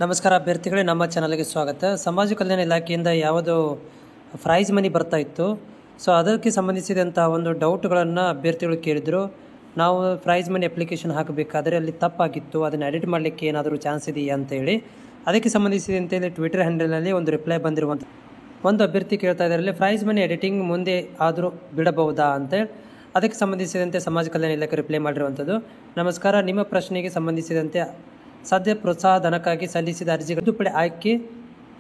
ನಮಸ್ಕಾರ ಅಭ್ಯರ್ಥಿಗಳೇ, ನಮ್ಮ ಚಾನಲ್ಗೆ ಸ್ವಾಗತ. ಸಮಾಜ ಕಲ್ಯಾಣ ಇಲಾಖೆಯಿಂದ ಯಾವುದೋ ಪ್ರೈಸ್ ಮನಿ ಬರ್ತಾ ಇತ್ತು. ಸೊ ಅದಕ್ಕೆ ಸಂಬಂಧಿಸಿದಂಥ ಒಂದು ಡೌಟ್ಗಳನ್ನು ಅಭ್ಯರ್ಥಿಗಳು ಕೇಳಿದರು. ನಾವು ಪ್ರೈಸ್ ಮನಿ ಅಪ್ಲಿಕೇಶನ್ ಹಾಕಬೇಕಾದ್ರೆ ಅಲ್ಲಿ ತಪ್ಪಾಗಿತ್ತು, ಅದನ್ನು ಎಡಿಟ್ ಮಾಡಲಿಕ್ಕೆ ಏನಾದರೂ ಚಾನ್ಸ್ ಇದೆಯಾ ಅಂತೇಳಿ ಅದಕ್ಕೆ ಸಂಬಂಧಿಸಿದಂತೆ ಟ್ವಿಟರ್ ಹ್ಯಾಂಡಲ್ನಲ್ಲಿ ಒಂದು ರಿಪ್ಲೈ ಬಂದಿರುವಂಥ ಒಂದು ಅಭ್ಯರ್ಥಿ ಕೇಳ್ತಾ ಇದ್ದಾರೆ, ಪ್ರೈಸ್ ಮನಿ ಎಡಿಟಿಂಗ್ ಮುಂದೆ ಆದರೂ ಬಿಡಬಹುದಾ ಅಂತೇಳಿ. ಅದಕ್ಕೆ ಸಂಬಂಧಿಸಿದಂತೆ ಸಮಾಜ ಕಲ್ಯಾಣ ಇಲಾಖೆ ರಿಪ್ಲೈ ಮಾಡಿರುವಂಥದ್ದು. ನಮಸ್ಕಾರ, ನಿಮ್ಮ ಪ್ರಶ್ನೆಗೆ ಸಂಬಂಧಿಸಿದಂತೆ ಸದ್ಯ ಪ್ರೋತ್ಸಾಹ ಧನಕ್ಕಾಗಿ ಸಲ್ಲಿಸಿದ ಅರ್ಜಿಗಳು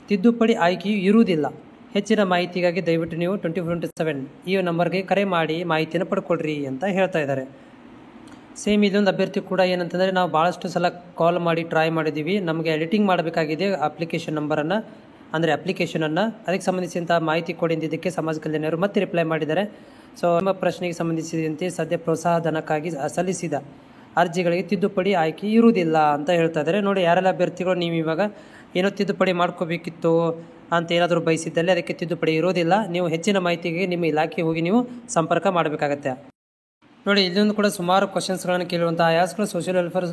ತಿದ್ದುಪಡಿ ಆಯ್ಕೆಯು ಇರುವುದಿಲ್ಲ. ಹೆಚ್ಚಿನ ಮಾಹಿತಿಗಾಗಿ ದಯವಿಟ್ಟು ನೀವು 24/7 ಈ ನಂಬರ್ಗೆ ಕರೆ ಮಾಡಿ ಮಾಹಿತಿಯನ್ನು ಪಡ್ಕೊಳ್ರಿ ಅಂತ ಹೇಳ್ತಾ ಇದ್ದಾರೆ. ಸೇಮ್ ಇದೊಂದು ಅಭ್ಯರ್ಥಿ ಕೂಡ ಏನಂತಂದರೆ, ನಾವು ಭಾಳಷ್ಟು ಸಲ ಕಾಲ್ ಮಾಡಿ ಟ್ರೈ ಮಾಡಿದ್ದೀವಿ, ನಮಗೆ ಎಡಿಟಿಂಗ್ ಮಾಡಬೇಕಾಗಿದೆ ಅಪ್ಲಿಕೇಶನ್ ನಂಬರನ್ನು, ಅಂದರೆ ಅಪ್ಲಿಕೇಶನನ್ನು, ಅದಕ್ಕೆ ಸಂಬಂಧಿಸಿದಂಥ ಮಾಹಿತಿ ಕೊಡಿದ್ದಕ್ಕೆ ಸಮಾಜ ಕಲ್ಯಾಣವರು ಮತ್ತೆ ರಿಪ್ಲೈ ಮಾಡಿದ್ದಾರೆ. ಸೊ ನಮ್ಮ ಪ್ರಶ್ನೆಗೆ ಸಂಬಂಧಿಸಿದಂತೆ ಸದ್ಯ ಪ್ರೋತ್ಸಾಹ ಧನಕ್ಕಾಗಿ ಸಲ್ಲಿಸಿದ ಅರ್ಜಿಗಳಿಗೆ ತಿದ್ದುಪಡಿ ಆಯ್ಕೆ ಇರುವುದಿಲ್ಲ ಅಂತ ಹೇಳ್ತಾ ಇದ್ದಾರೆ. ನೋಡಿ, ಯಾರೆಲ್ಲ ಅಭ್ಯರ್ಥಿಗಳು ನೀವು ಇವಾಗ ಏನೋ ತಿದ್ದುಪಡಿ ಮಾಡ್ಕೋಬೇಕಿತ್ತು ಅಂತ ಏನಾದರೂ ಬಯಸಿದ್ದಲ್ಲಿ ಅದಕ್ಕೆ ತಿದ್ದುಪಡಿ ಇರೋದಿಲ್ಲ. ನೀವು ಹೆಚ್ಚಿನ ಮಾಹಿತಿಗೆ ನಿಮ್ಮ ಇಲಾಖೆಗೆ ಹೋಗಿ ನೀವು ಸಂಪರ್ಕ ಮಾಡಬೇಕಾಗತ್ತೆ. ನೋಡಿ, ಇಲ್ಲೊಂದು ಕೂಡ ಸುಮಾರು ಕ್ವಶನ್ಸ್ಗಳನ್ನು ಕೇಳುವಂಥ ಆಯಾಸ್ಗಳು social welfare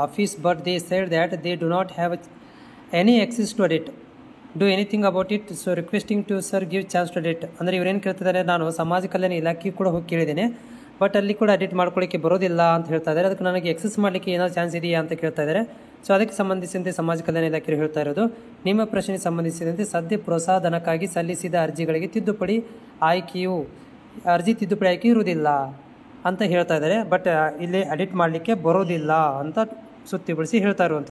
office, but they said that they do not have any access to edit, do anything about it, so requesting to sir give chance to edit. ಅಂದರೆ ಇವರೇನು ಕೇಳ್ತಿದ್ದಾರೆ, ನಾನು ಸಮಾಜ ಕಲ್ಯಾಣ ಇಲಾಖೆಗೆ ಕೂಡ ಹೋಗಿ ಕೇಳಿದ್ದೇನೆ, ಬಟ್ ಅಲ್ಲಿ ಕೂಡ ಎಡಿಟ್ ಮಾಡ್ಕೊಳ್ಳಿಕ್ಕೆ ಬರೋದಿಲ್ಲ ಅಂತ ಹೇಳ್ತಾ ಇದ್ದಾರೆ. ಅದಕ್ಕೆ ನನಗೆ ಎಕ್ಸೆಸ್ ಮಾಡಲಿಕ್ಕೆ ಏನಾದರೂ ಚಾನ್ಸ್ ಇದೆಯಾ ಅಂತ ಕೇಳ್ತಾ ಇದ್ದಾರೆ. ಸೊ ಅದಕ್ಕೆ ಸಂಬಂಧಿಸಿದಂತೆ ಸಮಾಜ ಕಲ್ಯಾಣ ಇಲಾಖೆ ಹೇಳ್ತಾ ಇರೋದು, ನಿಮ್ಮ ಪ್ರಶ್ನೆಗೆ ಸಂಬಂಧಿಸಿದಂತೆ ಸದ್ಯ ಪ್ರೋತ್ಸಾಹ ಧನಕ್ಕಾಗಿ ಸಲ್ಲಿಸಿದ ಅರ್ಜಿಗಳಿಗೆ ತಿದ್ದುಪಡಿ ಆಯ್ಕೆ ಇರುವುದಿಲ್ಲ ಅಂತ ಹೇಳ್ತಾ ಇದ್ದಾರೆ. ಬಟ್ ಇಲ್ಲಿ ಎಡಿಟ್ ಮಾಡಲಿಕ್ಕೆ ಬರೋದಿಲ್ಲ ಅಂತ ಸುತ್ತಿ ಬಳಸಿ ಹೇಳ್ತಾ ಇರುವಂಥ